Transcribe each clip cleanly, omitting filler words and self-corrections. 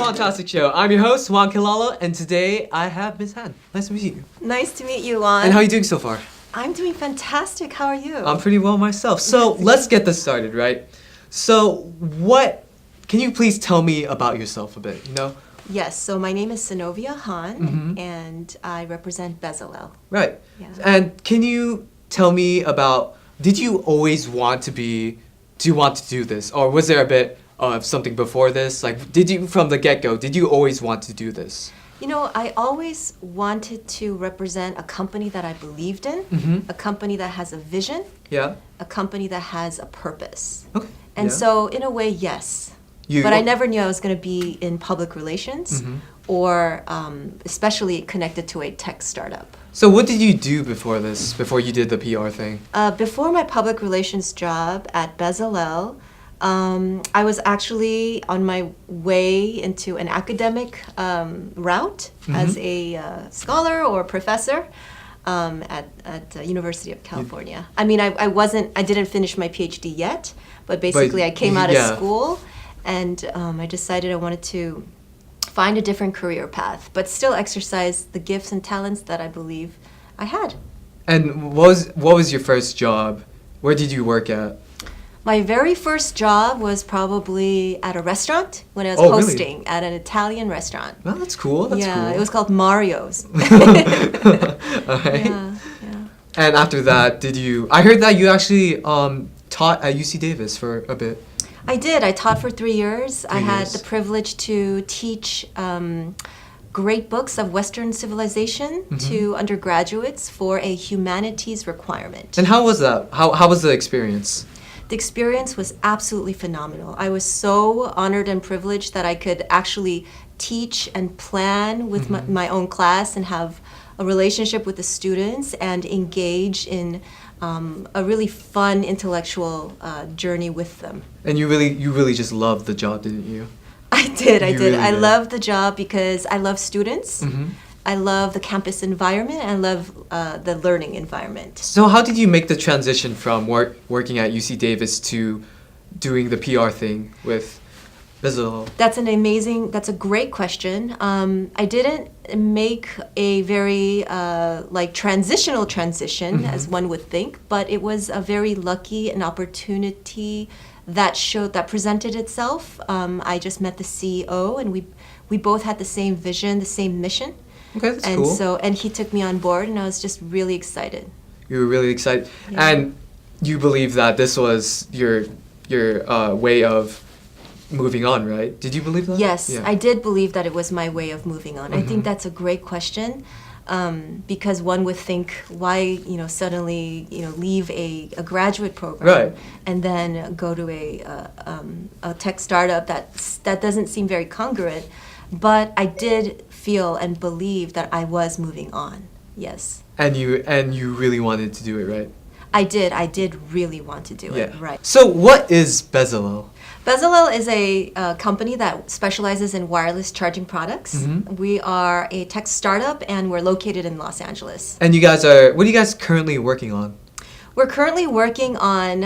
Juantastic show. I'm your host, Juan Kilala, and today I have Ms. Han. Nice to meet you. Nice to meet you, Juan. And how are you doing so far? I'm doing fantastic. How are you? I'm pretty well myself. So let's get this started, right? So can you please tell me about yourself a bit, Yes, so my name is Senovia Han, and I represent Bezalel. Right. Yeah. And can you tell me about, did you always want to do this? Or was there a bit of something before this? Like, from the get-go, did you always want to do this? I always wanted to represent a company that I believed in, a company that has a vision, a company that has a purpose. Okay. And so, in a way, yes. But I never knew I was going to be in public relations or especially connected to a tech startup. So what did you do before this, before you did the PR thing? Before my public relations job at Bezalel, I was actually on my way into an academic route as a scholar or professor at University of California. I mean, I didn't finish my PhD yet, but basically I came out of school and I decided I wanted to find a different career path, but still exercise the gifts and talents that I believe I had. And what was your first job? Where did you work at? My very first job was probably at a restaurant when I was hosting at an Italian restaurant. Well, that's cool. That's cool. It was called Mario's. Alright. Yeah. And after that, I heard that you actually taught at UC Davis for a bit. I did. I taught for 3 years. I had the privilege to teach great books of Western civilization to undergraduates for a humanities requirement. And how was that? How was the experience? The experience was absolutely phenomenal. I was so honored and privileged that I could actually teach and plan with my own class and have a relationship with the students and engage in a really fun intellectual journey with them. And you really just loved the job, didn't you? I did. Really I did. loved the job because I love students. I love the campus environment. I love the learning environment. So how did you make the transition from working at UC Davis to doing the PR thing with Bezalel? That's a great question. I didn't make a very transitional transition as one would think, but it was a very lucky an opportunity that presented itself. I just met the CEO and we both had the same vision, the same mission. Okay, that's cool. And he took me on board, and I was just really excited. You were really excited, and you believe that this was your way of moving on, right? Did you believe that? Yes, I did believe that it was my way of moving on. I think that's a great question, because one would think, why suddenly leave a graduate program and then go to a tech startup that doesn't seem very congruent. But I did feel and believe that I was moving on. Yes. And you really wanted to do it, right? I did really want to do it, right. So what is Bezalel? Bezalel is a company that specializes in wireless charging products. We are a tech startup and we're located in Los Angeles. And what are you guys currently working on? We're currently working on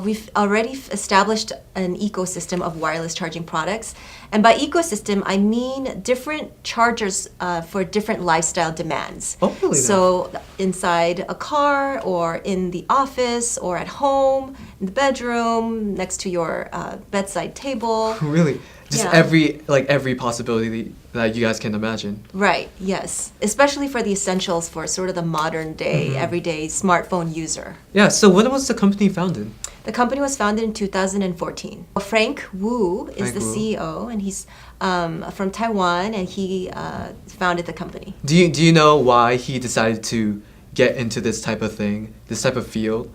we've already established an ecosystem of wireless charging products. And by ecosystem, I mean different chargers for different lifestyle demands. Oh, really? So inside a car or in the office or at home, in the bedroom, next to your bedside table. Really? Just every possibility that you guys can imagine. Right, yes. Especially for the essentials for sort of the modern day, everyday smartphone user. Yeah, so when was the company founded? The company was founded in 2014. Frank Wu is the CEO, and he's from Taiwan, and he founded the company. Do you know why he decided to get into this type of thing, this type of field?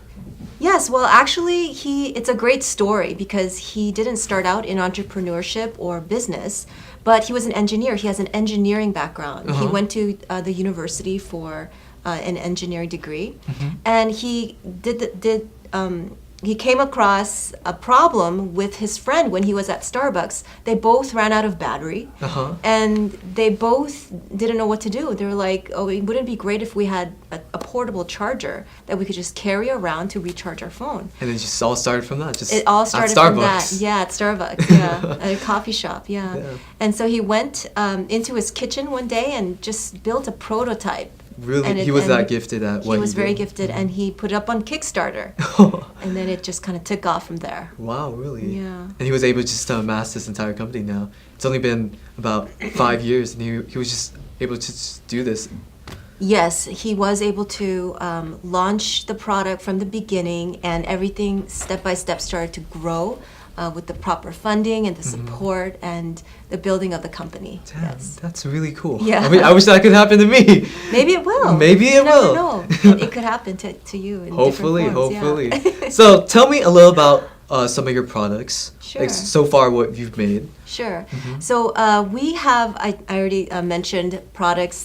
Yes, well, actually, it's a great story because he didn't start out in entrepreneurship or business, but he was an engineer. He has an engineering background. He went to the university for an engineering degree, and he he came across a problem with his friend when he was at Starbucks. They both ran out of battery, and they both didn't know what to do. They were like, oh, it wouldn't be great if we had a portable charger that we could just carry around to recharge our phone. And it just all started from that. Just It all started at from that. Starbucks. Yeah, at Starbucks. Yeah, at a coffee shop. Yeah. Yeah. And so he went into his kitchen one day and just built a prototype. Really, And he was that gifted at what He was very did. gifted, and he put it up on Kickstarter, and then it just kind of took off from there. Wow, really? Yeah. And he was able just to amass this entire company now. It's only been about 5 years, and he was just able to just do this. Yes, he was able to launch the product from the beginning, and everything step by step started to grow with the proper funding and the support and the building of the company. Damn, Yes. that's really cool. Yeah. I mean, I wish that could happen to me. Maybe it will. Maybe it You never will. know. It could happen to you in Hopefully, different forms. hopefully. Yeah. So tell me a little about some of your products. Sure. Like so far, what you've made. Sure. So we have, I already mentioned, products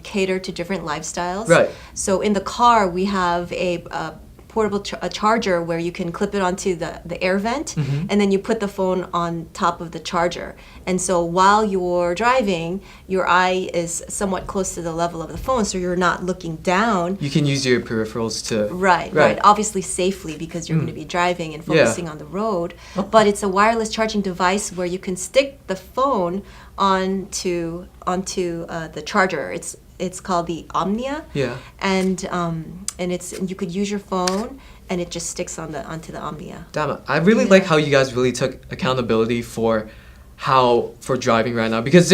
cater to different lifestyles. Right. So in the car, we have a portable charger where you can clip it onto the air vent, and then you put the phone on top of the charger. And so while you're driving, your eye is somewhat close to the level of the phone, so you're not looking down. You can use your peripherals to. Right. Obviously safely because you're going to be driving and focusing on the road. But it's a wireless charging device where you can stick the phone onto the charger. It's called the Omnia. Yeah. And you could use your phone, and it just sticks onto the Omnia. Damn it. I really like how you guys really took accountability for driving right now, because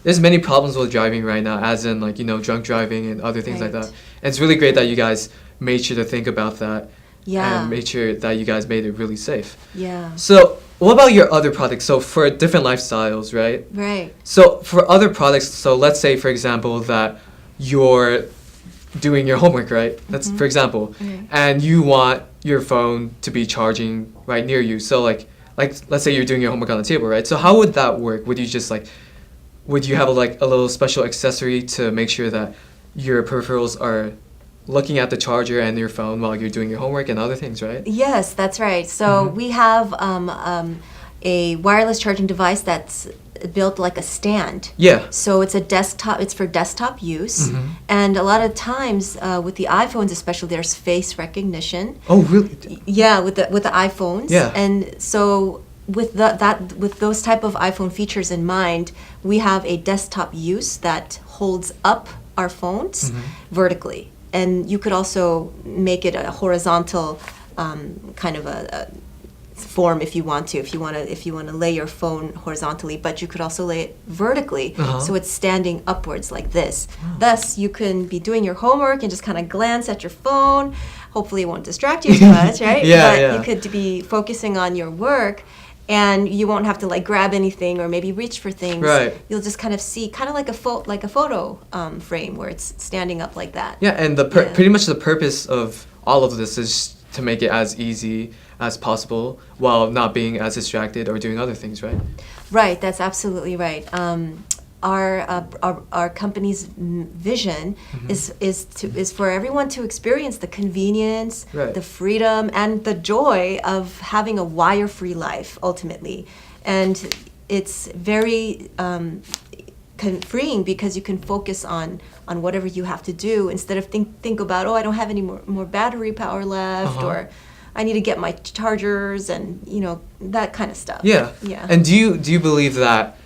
there's many problems with driving right now, as in like, drunk driving and other things like Right. that. And it's really great that you guys made sure to think about that. Yeah. And made sure that you guys made it really safe. Yeah. So what about your other products? So for different lifestyles, right? Right. So for other products, so let's say for example that you're doing your homework, right? That's for example, Right. and you want your phone to be charging right near you. So like let's say you're doing your homework on the table, right? So how would that work? Would you just would you have a little special accessory to make sure that your peripherals are looking at the charger and your phone while you're doing your homework and other things, right? Yes, that's right. So we have a wireless charging device that's built like a stand. Yeah. So it's for desktop use. And a lot of times with the iPhones especially, there's face recognition. Oh, really? Yeah, with the iPhones. Yeah. And so with with those type of iPhone features in mind, we have a desktop use that holds up our phones vertically. And you could also make it a horizontal kind of a form if you want to. If you want to lay your phone horizontally, but you could also lay it vertically, so it's standing upwards like this. Thus, you can be doing your homework and just kind of glance at your phone. Hopefully, it won't distract you too much, right? Yeah. You could be focusing on your work, and you won't have to grab anything or maybe reach for things. Right. You'll just kind of see, kind of like a photo frame where it's standing up like that. Yeah, and pretty much the purpose of all of this is to make it as easy as possible while not being as distracted or doing other things, right? Right, that's absolutely right. Our company's vision is for everyone to experience the convenience, Right. the freedom, and the joy of having a wire-free life ultimately, and it's very freeing because you can focus on whatever you have to do instead of think about, I don't have any more battery power left, or I need to get my chargers and that kind of stuff. Yeah. Yeah. And do you believe that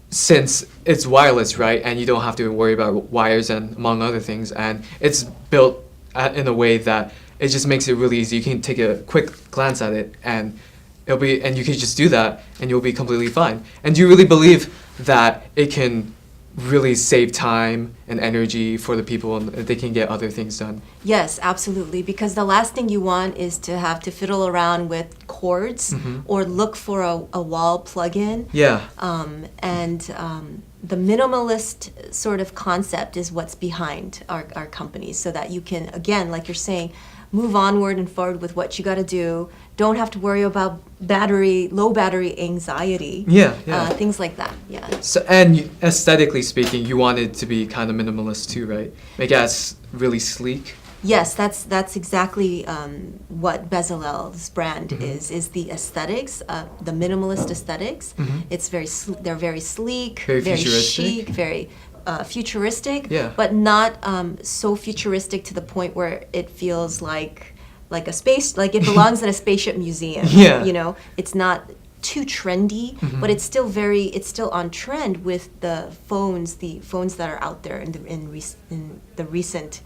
since it's wireless, right, and you don't have to worry about wires and among other things, and it's built in a way that it just makes it really easy. You can take a quick glance at it and you can just do that and you'll be completely fine. And do you really believe that it can really save time and energy for the people and they can get other things done? Yes, absolutely. Because the last thing you want is to have to fiddle around with cords or look for a wall plug-in. Yeah. The minimalist sort of concept is what's behind our company, so that you can, again, like you're saying, move onward and forward with what you got to do. Don't have to worry about low battery anxiety. Yeah. Things like that. Yeah. So, and aesthetically speaking, you want it to be kind of minimalist too, right? Make it really sleek. Yes, that's exactly what Bezalel's brand is the aesthetics, the minimalist aesthetics. It's they're very sleek, Very very futuristic. chic, very futuristic, Yeah. but not so futuristic to the point where it feels like a space, like it belongs in a spaceship museum. Yeah. You know, it's not too trendy, but it's still on trend with the phones that are out there in the recent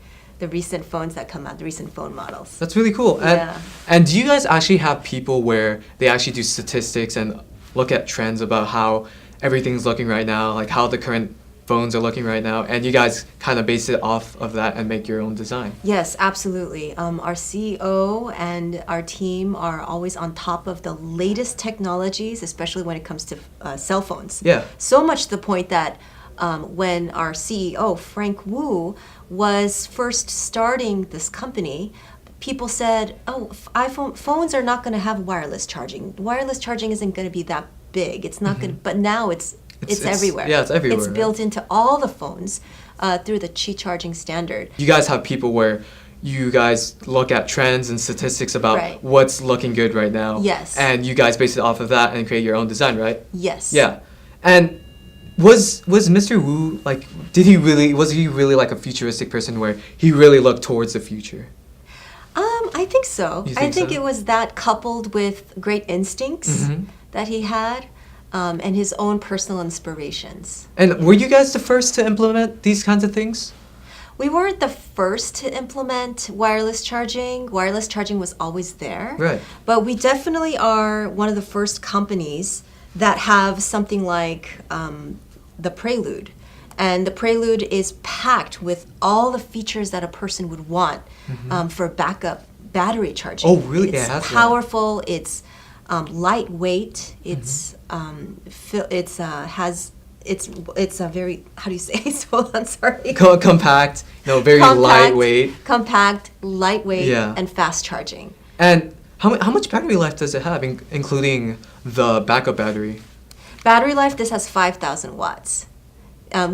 phones that come out, the recent phone models. That's really cool. Yeah. And do you guys actually have people where they actually do statistics and look at trends about how everything's looking right now, like how the current phones are looking right now, and you guys kind of base it off of that and make your own design? Yes, absolutely. Our CEO and our team are always on top of the latest technologies, especially when it comes to cell phones. Yeah. So much to the point that when our CEO, Frank Wu, was first starting this company, people said, "Oh, phones are not going to have wireless charging. Wireless charging isn't going to be that big. It's not going to." But now it's everywhere. Yeah, it's everywhere. It's built into all the phones through the Qi charging standard. You guys have people where you guys look at trends and statistics about Right. what's looking good right now. Yes. And you guys base it off of that and create your own design, right? Yes. Yeah. And was Mr. Wu like, was he really like a futuristic person where he really looked towards the future? I think so. You I think think so? it was that coupled with great instincts that he had, and his own personal inspirations. And were you guys the first to implement these kinds of things? We weren't the first to implement wireless charging. Wireless charging was always there. Right. But we definitely are one of the first companies that have something like the Prelude. And the Prelude is packed with all the features that a person would want for backup battery charging. Oh, really? It's Yeah, it has that. powerful. It's lightweight. It's it's a very, how do you say it? Hold on, sorry. Compact, very lightweight. Compact, lightweight, Yeah. and fast charging. And how much battery life does it have, including the backup battery? Battery life, this has 5,000 watts,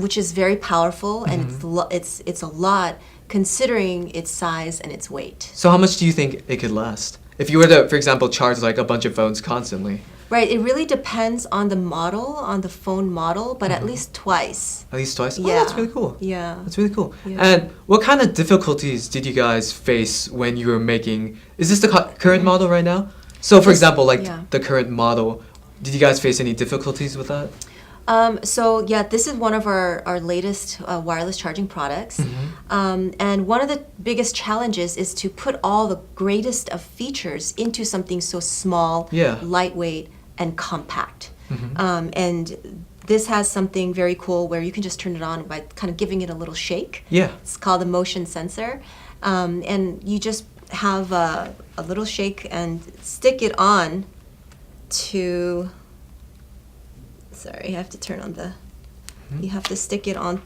which is very powerful, and it's a lot considering its size and its weight. So how much do you think it could last? If you were to, for example, charge like a bunch of phones constantly. Right, it really depends on the model, on the phone model, but at least twice. At least twice? Yeah. Oh, that's really cool. Yeah. That's really cool. Yeah. And what kind of difficulties did you guys face when you were making... Is this the current model right now? So, for example, like yeah. the current model, did you guys face any difficulties with that? This is one of our latest wireless charging products. And one of the biggest challenges is to put all the greatest of features into something so small, Yeah. lightweight, and compact. And this has something very cool where you can just turn it on by kind of giving it a little shake. Yeah. It's called a motion sensor. And you just have a little shake and stick it on to... Sorry, I have to turn on the... You have to stick it on...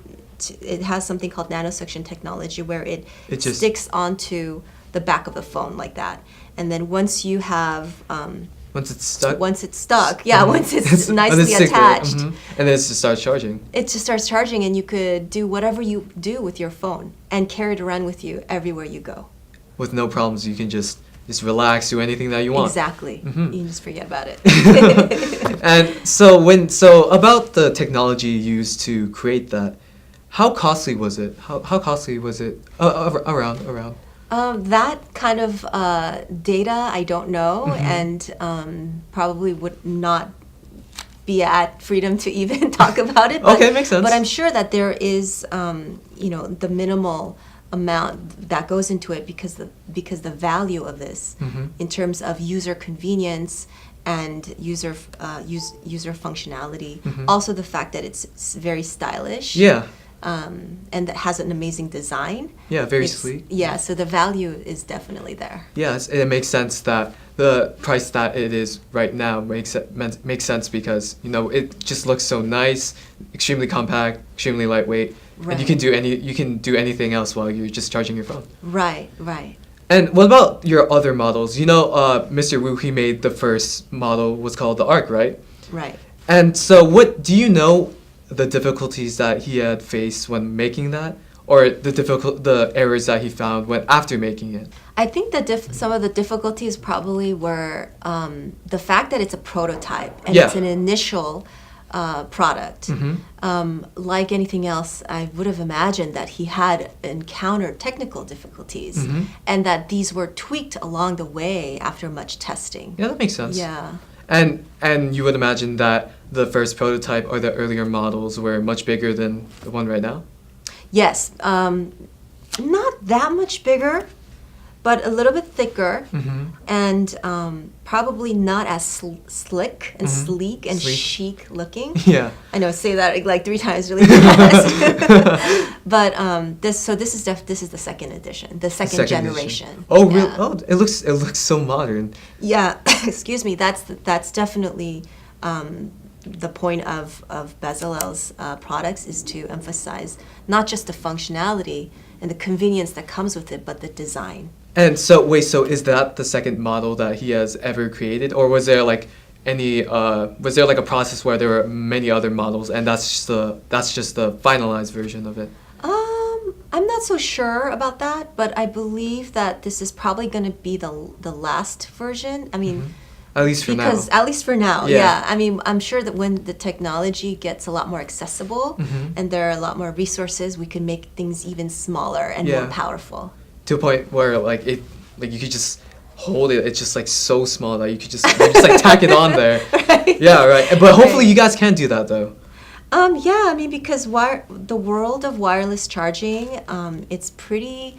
It has something called nanosuction technology where it just sticks onto the back of the phone like that. And then once you have... Once it's stuck? Once it's stuck, yeah, once it's nicely stick there, attached. And then it just starts charging. It just starts charging, and you could do whatever you do with your phone and carry it around with you everywhere you go. With no problems, you can just relax, do anything that you want. Exactly. You can just forget about it. And so about the technology used to create that, how costly was it? How costly was it? Around. That kind of data, I don't know, and probably would not be at freedom to even talk about it. But, okay, makes sense. But I'm sure that there is, the minimal amount that goes into it because the value of this, in terms of user convenience and user functionality, also the fact that it's very stylish. Yeah. And that has an amazing design. Yeah, very sleek. Yeah, so the value is definitely there. Yes, it makes sense that the price that it is right now makes sense because it just looks so nice, extremely compact, extremely lightweight, Right. and you can do anything else while you're just charging your phone. Right. And what about your other models? Mr. Wu, he made the first model was called the Arc, right? Right. And so, what do you know? The difficulties that he had faced when making that, or the errors that he found after making it? I think some of the difficulties probably were the fact that it's a prototype and Yeah. it's an initial product. Like anything else, I would have imagined that he had encountered technical difficulties and that these were tweaked along the way after much testing. Yeah, that makes sense. Yeah. And you would imagine that the first prototype or the earlier models were much bigger than the one right now? Yes. Not that much bigger, but a little bit thicker, and probably not as slick and sleek and chic looking. Yeah. I know, say that like 3 times really fast. But this is the second edition, the second generation. Oh, really? Oh, it looks so modern. Yeah. Excuse me. That's definitely the point of Bezalel's products, is to emphasize not just the functionality and the convenience that comes with it, but the design. And so, wait, so is that the second model that he has ever created? Or was there like was there like a process where there were many other models and that's just the finalized version of it? I'm not so sure about that, but I believe that this is probably going to be the last version. I mean, at least for now. At least for now, Yeah. yeah. I mean, I'm sure that when the technology gets a lot more accessible and there are a lot more resources, we can make things even smaller and more powerful. To a point where like you could just hold it. It's just like so small that you just like tack it on there. Right. Yeah, right. But hopefully you guys can do that though. Yeah, I mean, because the world of wireless charging, it's pretty.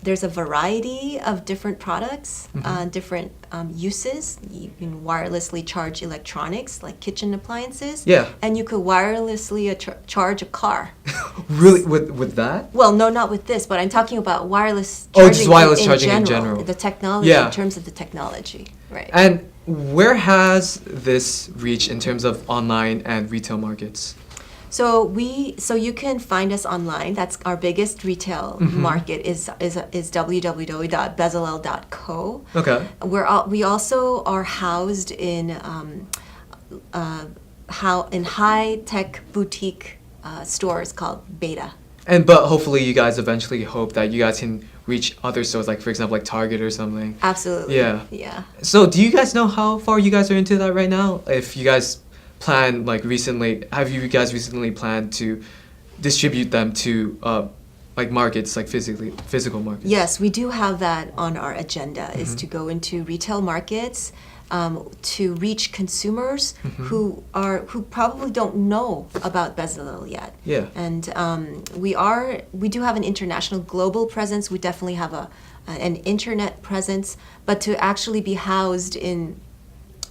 There's a variety of different products, different uses. You can wirelessly charge electronics like kitchen appliances. Yeah. And you could wirelessly charge a car. Really? With that? Well, no, not with this, but I'm talking about wireless charging. Oh, just wireless charging in general. The technology, in terms of the technology, right? And where has this reached in terms of online and retail markets? So you can find us online. That's our biggest retail market is www.bezalel.co. Okay. We also are housed in high tech boutique stores called Beta. But hopefully you guys eventually hope that you guys can reach other stores, like for example like Target or something. Absolutely. Yeah. Yeah. So do you guys know how far you guys are into that right now? If you guys have you guys recently planned to distribute them to like markets, like physical markets? Yes, we do have that on our agenda, is to go into retail markets, to reach consumers who probably don't know about Bezalel yet. Yeah. And we do have an international global presence. We definitely have an internet presence, but to actually be housed in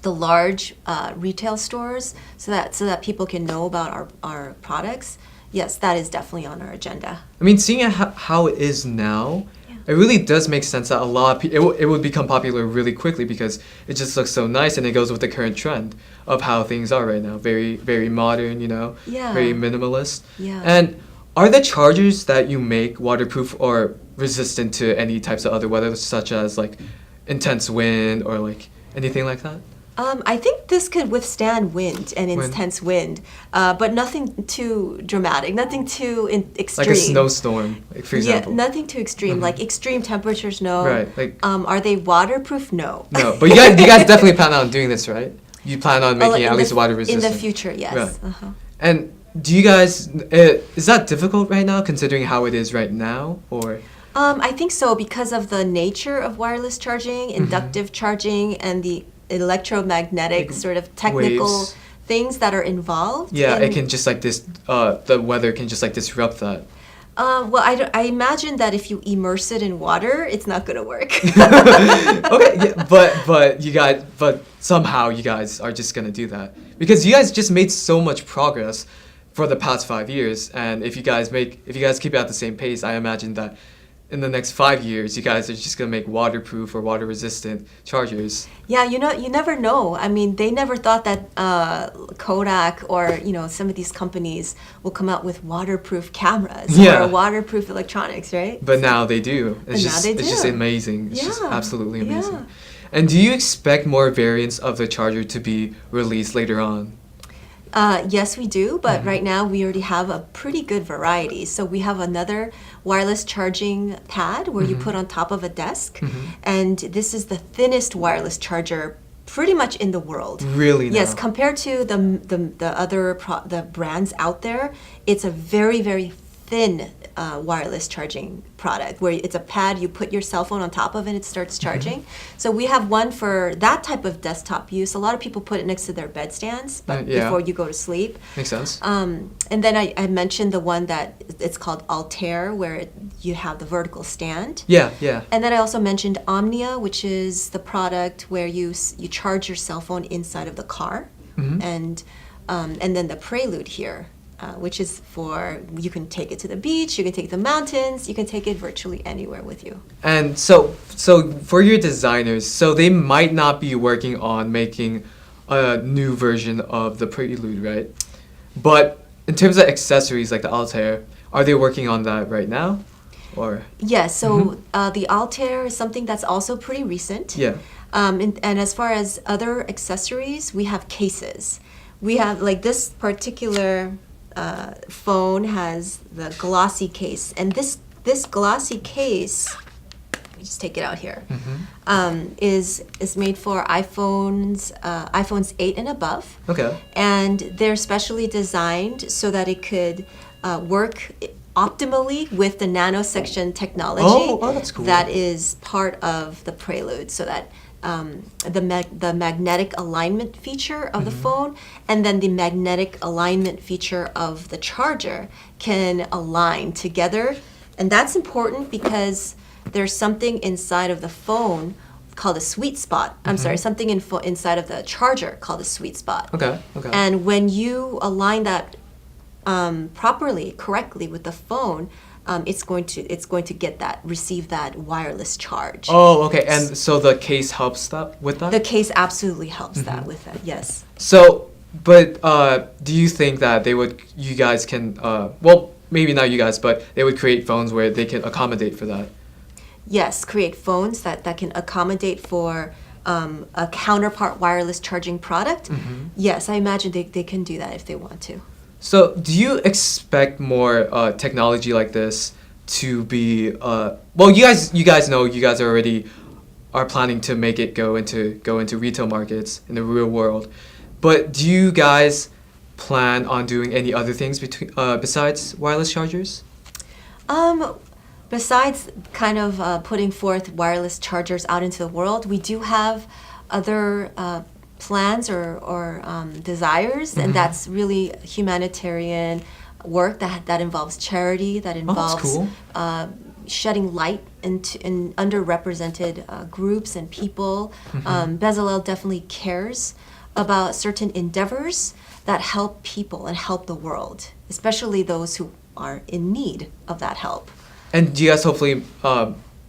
the large retail stores so that people can know about our products, yes, that is definitely on our agenda. I mean, seeing how it is now, it really does make sense that a lot of people, it would become popular really quickly because it just looks so nice and it goes with the current trend of how things are right now. Very, very modern, very minimalist. Yeah. And are the chargers that you make waterproof or resistant to any types of other weather, such as like intense wind or like anything like that? I think this could withstand wind and intense wind, but nothing too dramatic, nothing too extreme. Like a snowstorm, like, for example. Yeah, nothing too extreme. Like extreme temperatures, no. Right. Like, are they waterproof? No. No, but you guys definitely plan on doing this, right? You plan on making it at least water resistant. In the future, yes. Right. Uh-huh. And do you guys, is that difficult right now, considering how it is right now, or? I think so, because of the nature of wireless charging, inductive charging, and the electromagnetic sort of technical waves. Things that are involved. Yeah, it can just like this, the weather can just like disrupt that. Well, I imagine that if you immerse it in water, it's not going to work. Okay, yeah, but somehow you guys are just gonna do that because you guys just made so much progress for the past 5 years, and if you guys keep it at the same pace, I imagine that in the next 5 years, you guys are just gonna make waterproof or water-resistant chargers. Yeah, you never know. I mean, they never thought that Kodak or some of these companies will come out with waterproof cameras or waterproof electronics, right? But now they do. It's just amazing. It's just absolutely amazing. Yeah. And do you expect more variants of the charger to be released later on? Yes, we do, but right now we already have a pretty good variety. So we have another wireless charging pad where you put on top of a desk, and this is the thinnest wireless charger pretty much in the world. Really now? Yes, compared to the other the brands out there, it's a very, very thin wireless charging product where it's a pad, you put your cell phone on top of it, it starts charging. So we have one for that type of desktop use. A lot of people put it next to their bedstands before you go to sleep. Makes sense. And then I mentioned the one that it's called Altair, where you have the vertical stand. Yeah, yeah. And then I also mentioned Omnia, which is the product where you charge your cell phone inside of the car. And then the Prelude here, which is for, you can take it to the beach, you can take it to the mountains, you can take it virtually anywhere with you. And so for your designers, so they might not be working on making a new version of the Prelude, right? But in terms of accessories like the Altair, are they working on that right now? Or yes, so the Altair is something that's also pretty recent. Yeah. And as far as other accessories, we have cases. We have, like, this particular phone has the glossy case, and this glossy case, let me just take it out here, is made for iPhones 8 and above. Okay. And they're specially designed so that it could work optimally with the nanosection technology Oh, that's cool. that is part of the Prelude, so that the magnetic alignment feature of the phone and then the magnetic alignment feature of the charger can align together. And that's important because there's something inside of the phone called a sweet spot. I'm sorry, something inside of the charger called a sweet spot. Okay. Okay. And when you align that properly, correctly with the phone, it's going to receive that wireless charge. Oh, okay. And so the case helps that with that? The case absolutely helps that with that. Yes. So, but do you think that you guys can, well, maybe not you guys, but they would create phones where they can accommodate for that? Yes, create phones that can accommodate for a counterpart wireless charging product. Yes, I imagine they can do that if they want to. So, do you expect more technology like this to be? Well, you guys know you guys already are planning to make it go into retail markets in the real world. But do you guys plan on doing any other things besides wireless chargers? Besides kind of putting forth wireless chargers out into the world, we do have other plans or desires, and that's really humanitarian work that involves charity, that involves cool. Shedding light in underrepresented groups and people. Bezalel definitely cares about certain endeavors that help people and help the world, especially those who are in need of that help. And do you guys hopefully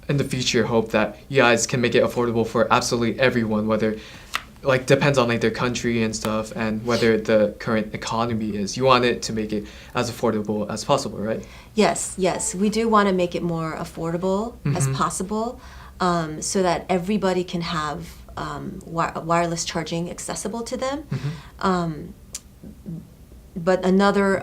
in the future hope that you guys can make it affordable for absolutely everyone, whether like depends on like their country and stuff and whether the current economy is. You want it to make it as affordable as possible, right? Yes. We do want to make it more affordable as possible, so that everybody can have wireless charging accessible to them. But another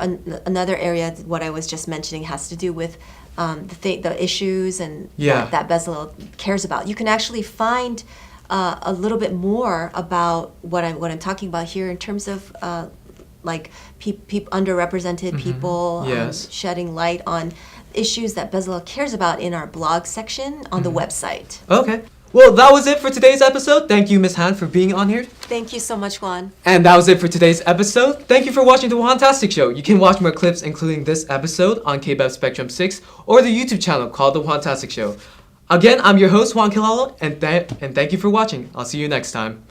area, what I was just mentioning, has to do with the issues and that Bezalel cares about. You can actually find a little bit more about what I'm talking about here in terms of like underrepresented people, shedding light on issues that Bezalel cares about in our blog section on the website. Okay. Well, that was it for today's episode. Thank you, Ms. Han, for being on here. Thank you so much, Juan. And that was it for today's episode. Thank you for watching the Juantastic Show. You can watch more clips, including this episode, on KBEV Spectrum 6 or the YouTube channel called The Juantastic Show. Again, I'm your host, Juan Kilala, and thank you for watching. I'll see you next time.